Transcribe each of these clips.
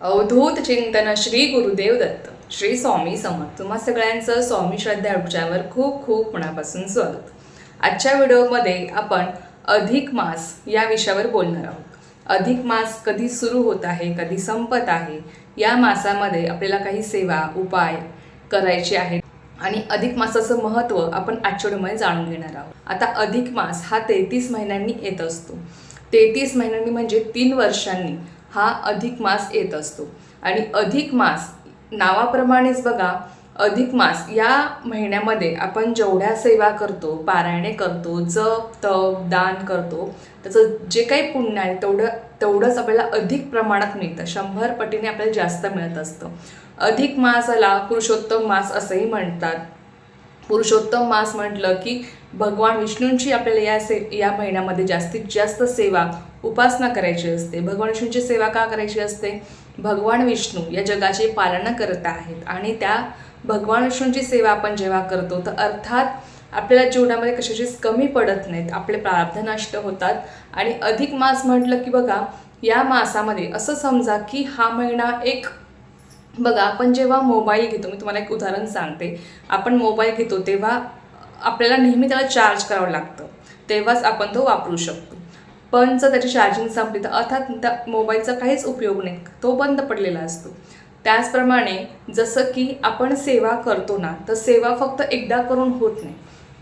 अवधूत चिंतन श्री गुरुदेव दत्त श्री स्वामी समर्थ. तुम्हा सगळ्यांचं स्वामी श्रद्धा उपचारावर खूप खूप मनापासून स्वागत. आजच्या व्हिडिओमध्ये आपण अधिक मास या विषयावर बोलणार आहोत. अधिक मास कधी सुरू होत आहे, कधी संपत आहे, या मासामध्ये आपल्याला काही सेवा उपाय करायचे आहेत आणि अधिक मासाचं महत्त्व आपण आजच्या व्हिडिओमध्ये जाणून घेणार आहोत. आता अधिक मास हा 33 महिन्यांनी येत असतो. 33 महिन्यांनी म्हणजे 3 वर्षांनी हा अधिक मास येत असतो. आणि अधिक मास नावाप्रमाणेच बघा, अधिक मास या महिन्यामध्ये आपण जेवढ्या सेवा करतो, पारायणे करतो, जप तप दान करतो, त्याचं जे काही पुण्य आहे तेवढंच आपल्याला अधिक प्रमाणात मिळतं. 100 पटीने आपल्याला जास्त मिळत असतं. अधिक मासाला पुरुषोत्तम मास असंही म्हणतात. पुरुषोत्तम मास म्हटलं की भगवान विष्णूंची आपल्याला या महिन्यामध्ये जास्तीत जास्त सेवा उपासना करायची असते. भगवान विष्णूंची सेवा का करायची असते? भगवान विष्णू या जगाची पालना करत आहेत आणि त्या भगवान विष्णूंची सेवा आपण जेव्हा करतो तर अर्थात आपल्याला जीवनामध्ये कशाचीच कमी पडत नाहीत, आपले प्रारब्ध नष्ट होतात. आणि अधिक मास म्हटलं की बघा, या मासामध्ये असं समजा की हा महिना एक बघा, आपण जेव्हा मोबाईल घेतो, मी तुम्हाला एक उदाहरण सांगते. आपण मोबाईल घेतो तेव्हा आपल्याला नेहमी त्याला चार्ज करावं लागतं, तेव्हाच आपण तो वापरू शकतो. पण जर त्याची चार्जिंग संपली तर अर्थात त्या मोबाईलचा काहीच उपयोग नाही, तो बंद पडलेला असतो. त्याचप्रमाणे जसं की आपण सेवा करतो ना, तर सेवा फक्त एकदा करून होत नाही,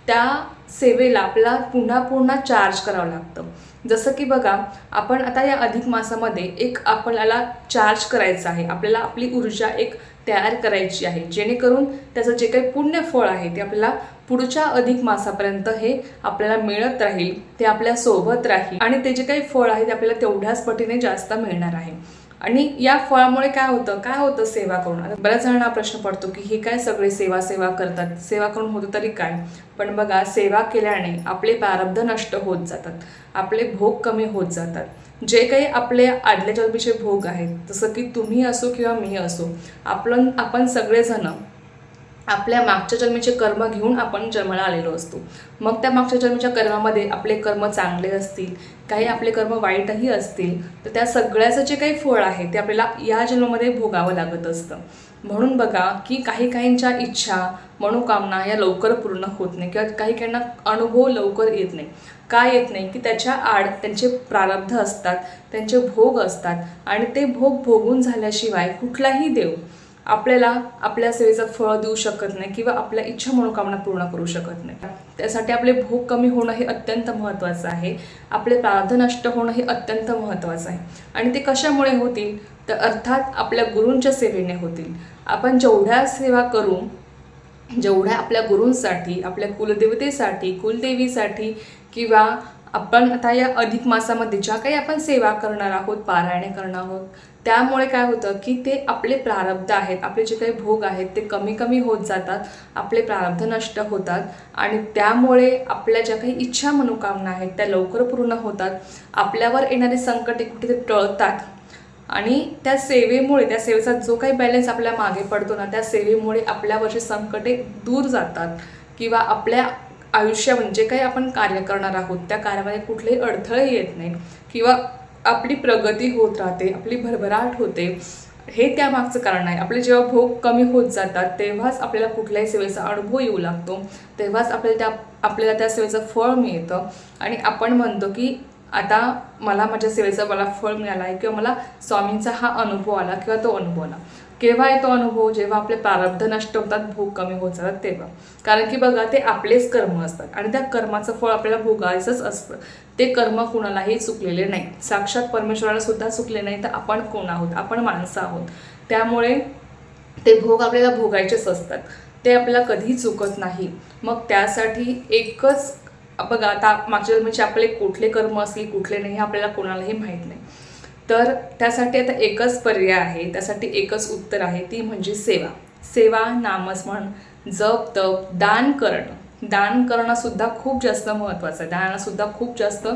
त्या सेवेला आपल्याला पुन्हा पुन्हा चार्ज करावं लागतं. जसं की बघा, आपण आता या अधिक मासामध्ये एक आपल्याला चार्ज करायचं आहे, आपल्याला आपली ऊर्जा एक तयार करायची आहे, जेणेकरून त्याचं जे काही पुण्य फळ आहे ते आपल्याला पुढच्या अधिक मासापर्यंत हे आपल्याला मिळत राहील, ते आपल्यासोबत राहील आणि ते जे काही फळ आहे ते आपल्याला तेवढ्याच पटीने जास्त मिळणार आहे. आणि या फळामुळे काय होतं सेवा करून. आता बऱ्याच जणांना प्रश्न पडतो की हे काय सगळे सेवा करतात, सेवा करून होतं तरी काय? पण बघा, सेवा केल्याने आपले प्रारब्ध नष्ट होत जातात, आपले भोग कमी होत जातात. जे काही आपले आदल्या जन्मीचे भोग आहेत, जसं की तुम्ही असो किंवा मी असो, आपण सगळेजण आपल्या मागच्या जन्मीचे कर्म घेऊन आपण जन्माला आलेलो असतो. मग त्या मागच्या जन्मीच्या कर्मामध्ये आपले कर्म चांगले असतील, काही आपले कर्म वाईटही असतील, तर त्या सगळ्याचं जे काही फळ आहे ते आपल्याला या जन्मामध्ये भोगावं लागत असतं. म्हणून बघा की काहींच्या इच्छा मनोकामना या लवकर पूर्ण होत नाही किंवा काहींना अनुभव लवकर येत नाही. का येत नाही? की त्याच्या आड त्यांचे प्रारब्ध असतात, त्यांचे भोग असतात आणि ते भोग भोगून झाल्याशिवाय कुठलाही देव आपल्याला आपल्या सेवेचं फळ देऊ शकत नाही किंवा आपल्या इच्छा मनोकामना पूर्ण करू शकत नाही. त्यासाठी आपले भोग कमी होणं हे अत्यंत महत्त्वाचं आहे. आपले प्रारब्ध नष्ट होणं हे अत्यंत महत्त्वाचं आहे. आणि ते कशामुळे होतील? तर अर्थात आपल्या गुरूंच्या सेवेने होतील. आपण जेवढ्या सेवा करू, जेवढ्या आपल्या गुरूंसाठी, आपल्या कुलदेवतेसाठी, कुलदेवीसाठी किंवा आपण आता या अधिक मासामध्ये ज्या काही आपण सेवा करणार आहोत, पारायणे करणार आहोत, त्यामुळे काय होतं की ते आपले प्रारब्ध आहेत, आपले जे काही भोग आहेत ते कमी कमी होत जातात, आपले प्रारब्ध नष्ट होतात आणि त्यामुळे आपल्या ज्या काही इच्छा मनोकामना आहेत त्या लवकर पूर्ण होतात. आपल्यावर येणारे संकट कुठे टळतात आणि त्या सेवेचा जो काही बॅलन्स आपल्या मागे पडतो ना, त्या सेवेमुळे आपल्यावरची संकटे दूर जातात किंवा आपल्या आयुष्यामध्ये जे काही आपण कार्य करणार आहोत त्या कार्यामध्ये कुठलेही अडथळे येत नाहीत किंवा आपली प्रगती होत राहते, आपली भरभराट होते. हे त्यामागचं कारण आहे. आपले जेव्हा भोग कमी होत जातात तेव्हाच आपल्याला कुठल्याही सेवेचा अनुभव येऊ लागतो, तेव्हाच आपल्याला त्या सेवेचं फळ मिळतं आणि आपण म्हणतो की आता माझ्या सेवेचं फळ मिळालं आहे किंवा मला स्वामींचा हा अनुभव आला किंवा तो अनुभव आला. केव्हा येतो अनुभव? जेव्हा आपले प्रारब्ध नष्ट होतात, भोग कमी होत जातात तेव्हा. कारण की बघा, ते आपलेच कर्म असतात आणि त्या कर्माचं फळ आपल्याला भोगायचंच असतं. ते कर्म कुणालाही चुकलेले नाही, साक्षात परमेश्वराला सुद्धा चुकले नाही, तर आपण कोण आहोत? आपण माणसं आहोत. त्यामुळे ते भोग आपल्याला भोगायचेच असतात, ते आपल्याला कधीही चुकत नाही. मग त्यासाठी एकच बघा, आता मागच्या जन्मीचे आपले कुठले कर्म असतील कुठले नाही हे आपल्याला कोणालाही माहीत नाही. तर त्यासाठी आता एकच पर्याय आहे, त्यासाठी एकच उत्तर आहे, ती म्हणजे सेवा, नामस्मरण, जप तप, दान करणं सुद्धा खूप जास्त महत्त्वाचं आहे. दानाला सुद्धा खूप जास्त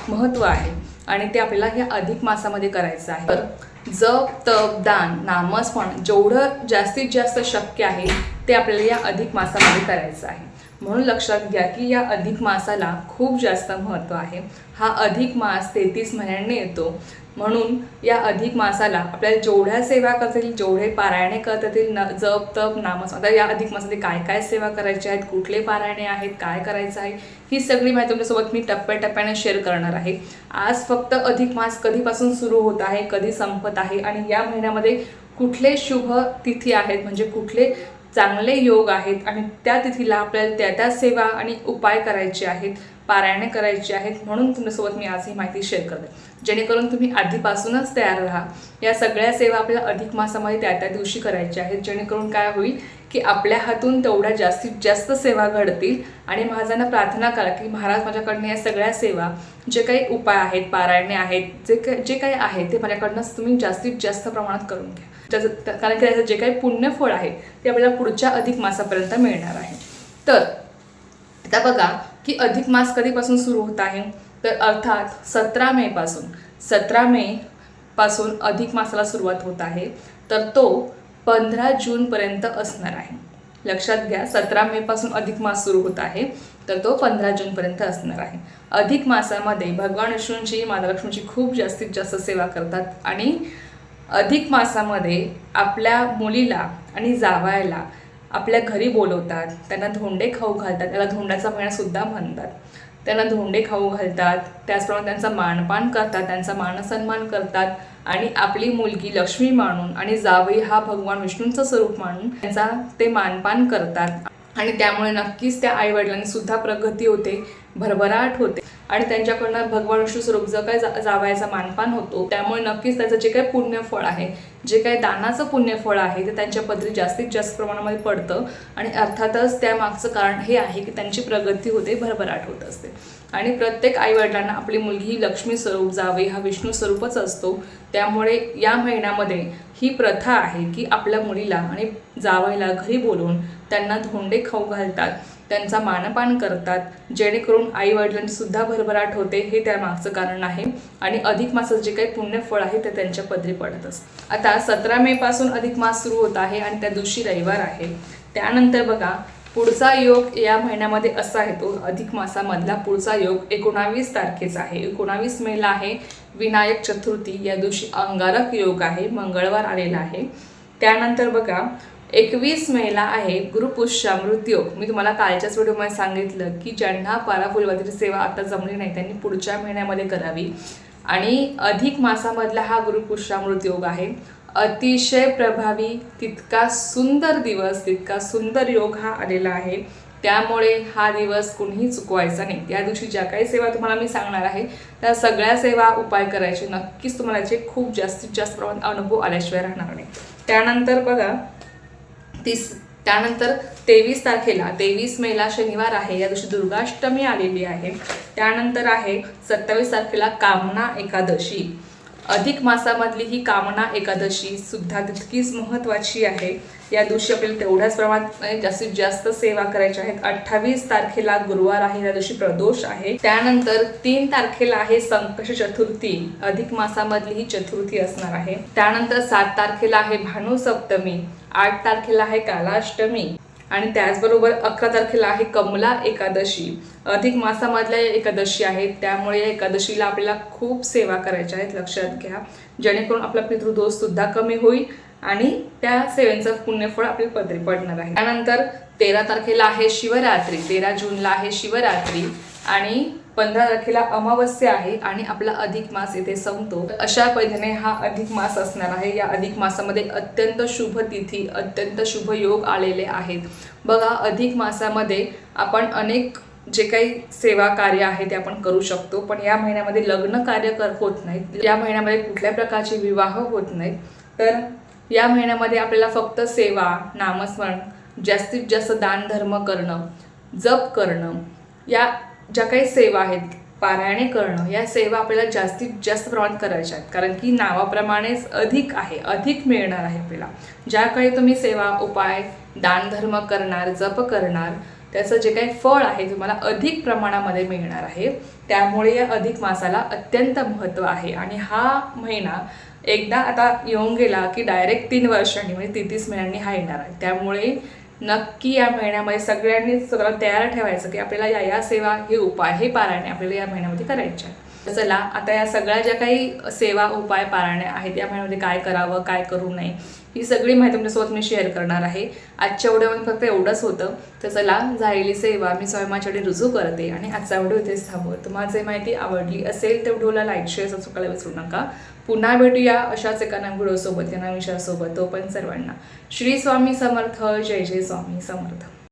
महत्त्व आहे आणि ते आपल्याला ह्या अधिक मासामध्ये करायचं आहे. तर जप तप दान नामस्मरण जेवढं जास्तीत जास्त शक्य आहे ते आपल्याला या अधिक मासामध्ये करायचं आहे. म्हणून लक्षात घ्या की या अधिक मासाला खूप जास्त महत्त्व आहे. हा अधिक मास 33 महिन्यांनी येतो. म्हणून या अधिक मासाला आपल्याला जेवढ्या सेवा करता येईल, जेवढे पारायणे करता येतील, जप तप नामस्मरण, आता या अधिक मासामध्ये काय काय सेवा करायच्या आहेत, कुठले पारायणे आहेत, काय करायचं आहे, ही सगळी माहिती तुमच्यासोबत मी टप्प्याटप्प्याने शेअर करणार आहे. आज फक्त अधिक मास कधीपासून सुरू होत आहे, कधी संपत आहे आणि या महिन्यामध्ये कुठले शुभ तिथी आहेत, म्हणजे कुठले चांगले योग आहेत आणि त्या तिथीला आपल्याला त्या सेवा आणि उपाय करायचे आहेत, पारायणे करायची आहेत. म्हणून तुमच्यासोबत मी आज ही माहिती शेअर करते, जेणेकरून तुम्ही आधीपासूनच तयार राहा. या सगळ्या सेवा आपल्याला अधिक मासामध्ये त्या दिवशी करायच्या आहेत, जेणेकरून काय होईल की आपल्या हातून तेवढ्या जास्तीत जास्त सेवा घडतील. आणि महाराजांना प्रार्थना करा की महाराज माझ्याकडनं या सगळ्या सेवा, जे काही उपाय आहेत, पारायणे आहेत, जे काही आहे ते माझ्याकडनं तुम्ही जास्तीत जास्त प्रमाणात करून घ्या. कारण की त्याचं जे काही पुण्यफळ आहे ते आपल्याला पुढच्या अधिक मासापर्यंत मिळणार आहे. तर आता बघा की अधिक मास कधीपासून सुरू होत आहे, तर अर्थात 17 मे पासून अधिक मासाला सुरुवात होत आहे. तर तो 15 जूनपर्यंत असणार आहे. लक्षात घ्या, 17 मे पासून अधिक मास सुरू होत आहे, तर तो 15 जूनपर्यंत असणार आहे. अधिक मासामध्ये भगवान विष्णूंची, माता लक्ष्मीची खूप जास्तीत जास्त सेवा करतात आणि अधिक मासामध्ये आपल्या मुलीला आणि जावयाला आपल्या घरी बोलवतात, त्यांना धोंडे खाऊ घालतात. त्याला धोंड्याचा महिनासुद्धा म्हणतात. त्यांना धोंडे खाऊ घालतात, त्याचप्रमाणे त्यांचा मानपान करतात, त्यांचा मानसन्मान करतात आणि आपली मुलगी लक्ष्मी मानून आणि जावई हा भगवान विष्णूंचं स्वरूप मानून त्यांचा ते मानपान करतात. आणि त्यामुळे नक्कीच त्या आईवडिलांनी सुद्धा प्रगती होते, भरभराट होते आणि त्यांच्याकडनं भगवान विष्णू स्वरूप जर काय जावयाचा मानपान होतो, त्यामुळे नक्कीच त्याचं जे काही पुण्यफळ आहे, जे काही दानाचं पुण्यफळ आहे ते त्यांच्या पदरी जास्तीत जास्त प्रमाणामध्ये पडतं. आणि अर्थातच त्यामागचं कारण हे आहे की त्यांची प्रगती होते, भरभराट होत असते. आणि प्रत्येक आईवडिलांना आपली मुलगी ही लक्ष्मी स्वरूप, जावई हा विष्णू स्वरूपच असतो. त्यामुळे या महिन्यामध्ये ही प्रथा आहे की आपल्या मुलीला आणि जावईला घरी बोलवून त्यांना धोंडे खाऊ घालतात, त्यांचा मानपान करतात, जेणेकरून आईवडिलांची सुद्धा भरभराट होते. हे त्यामागचं कारण आहे. आणि अधिक मासाचं जे काही पुण्यफळ आहे ते त्यांच्या पदरी पडत असतं. आता 17 मे पासून अधिक मास सुरू होत आहे आणि त्या दिवशी रविवार आहे. त्यानंतर बघा पुढचा योग या महिन्यामध्ये असा आहे, तो अधिक मासामधला पुढचा योग 19 तारखेचा आहे. 19 मेला आहे विनायक चतुर्थी. या दिवशी अंगारक योग आहे, मंगळवार आलेला आहे. त्यानंतर बघा 21 मेला आहे गुरुपुष्यामृत योग. मी तुम्हाला कालच्याच व्हिडिओमध्ये सांगितलं की ज्यांना पाराफुलवातीची सेवा आता जमली नाही त्यांनी पुढच्या महिन्यामध्ये करावी. आणि अधिक मासामधला हा गुरुपुष्यामृत योग आहे. अतिशय प्रभावी, तितका सुंदर दिवस, तितका सुंदर योग हा आलेला आहे. त्यामुळे हा दिवस कुणीही चुकवायचा नाही. त्या दिवशी ज्या काही सेवा तुम्हाला मी सांगणार आहे त्या सगळ्या सेवा उपाय करायचे. नक्कीच तुम्हाला याचे खूप जास्तीत जास्त प्रमाणात अनुभव आल्याशिवाय राहणार नाही. त्यानंतर बघा त्यानंतर 23 मेला शनिवार आहे. या दिवशी दुर्गाष्टमी आलेली आहे. त्यानंतर आहे 27 तारखेला कामना एकादशी. अधिक मासामधली ही कामना एकादशी सुद्धा तितकीच महत्त्वाची आहे. या दिवशी आपल्याला तेवढ्याच प्रमाणात जास्तीत जास्त सेवा करायच्या आहेत. 28 तारखेला गुरुवार आहे, या दिवशी प्रदोष आहे. त्यानंतर 3 तारखेला आहे संकष्ट चतुर्थी. अधिक मासामधली ही चतुर्थी असणार आहे. त्यानंतर 7 तारखेला आहे भानू सप्तमी. 8 तारखेला आहे कालाष्टमी आणि त्याचबरोबर 11 तारखेला आहे कमला एकादशी. अधिक मासामधल्या एकादशी आहेत, त्यामुळे या एकादशीला आपल्याला खूप सेवा करायच्या आहेत. लक्षात घ्या, जेणेकरून आपला पितृदोष सुद्धा कमी होईल आणि त्या सेवेचं पुण्यफळ आपल्या पदरी पडणार आहे. त्यानंतर 13 तारखेला आहे शिवरात्री. 13 जूनला आहे शिवरात्री आणि 15 तारखेला अमावस्या आहे आणि आपला अधिक मास येथे संपतो. अशा पद्धतीने हा अधिक मास असणार आहे. या अधिक मासामध्ये अत्यंत शुभ तिथी, अत्यंत शुभ योग आलेले आहेत. बघा अधिक मासामध्ये आपण अनेक जे काही सेवा कार्य आहे ते आपण करू शकतो, पण या महिन्यामध्ये लग्न कार्य होत नाहीत. या महिन्यामध्ये कुठल्या प्रकारचे विवाह होत नाहीत. तर या महिन्यामध्ये आपल्याला फक्त सेवा, नामस्मरण, जास्तीत जास्त दान धर्म करणं, जप करणं, या ज्या काही सेवा आहेत, पारायणे करणं, या सेवा आपल्याला जास्तीत जास्त प्रमाणात करायच्या आहेत. कारण की नावाप्रमाणेच अधिक आहे, अधिक मिळणार आहे आपल्याला. ज्या काही तुम्ही सेवा, उपाय, दान धर्म करणार, जप करणार, त्याचं जे काही फळ आहे तुम्हाला अधिक प्रमाणामध्ये मिळणार आहे. त्यामुळे या अधिक मासाला अत्यंत महत्त्व आहे. आणि हा महिना एकदा आता येऊन गेला की डायरेक्ट 3 वर्षांनी म्हणजे 33 महिन्यांनी हा येणार आहे. त्यामुळे नक्की या महिन्यामध्ये सगळ्यांनी स्वतःला तयार ठेवायचं की आपल्याला या सेवा, हे उपाय, हे पारायणे आपल्याला या महिन्यामध्ये करायचे आहे. चला आता या सगळ्या ज्या काही सेवा उपाय पाळणे आहेत या महिन्यामध्ये काय करावं काय करू नये ही सगळी माहिती तुमच्यासोबत मी शेअर करणार आहे. आजच्या व्हिडिओमध्ये फक्त एवढंच होतं. तर चला झालेली सेवा मी स्वयंमाच्याकडे रुजू करते आणि आजचा व्हिडिओ इथेच थांबवतो. तुम्हाला जर माहिती आवडली असेल तर व्हिडिओला लाईक शेअर सबस्क्राईब करायला विसरू नका. पुन्हा भेटूया अशाच एका नवीन व्हिडिओसोबत या नवीन विषयासोबत. तोपर्यंत सर्वांना श्री स्वामी समर्थ. जय जय स्वामी समर्थ.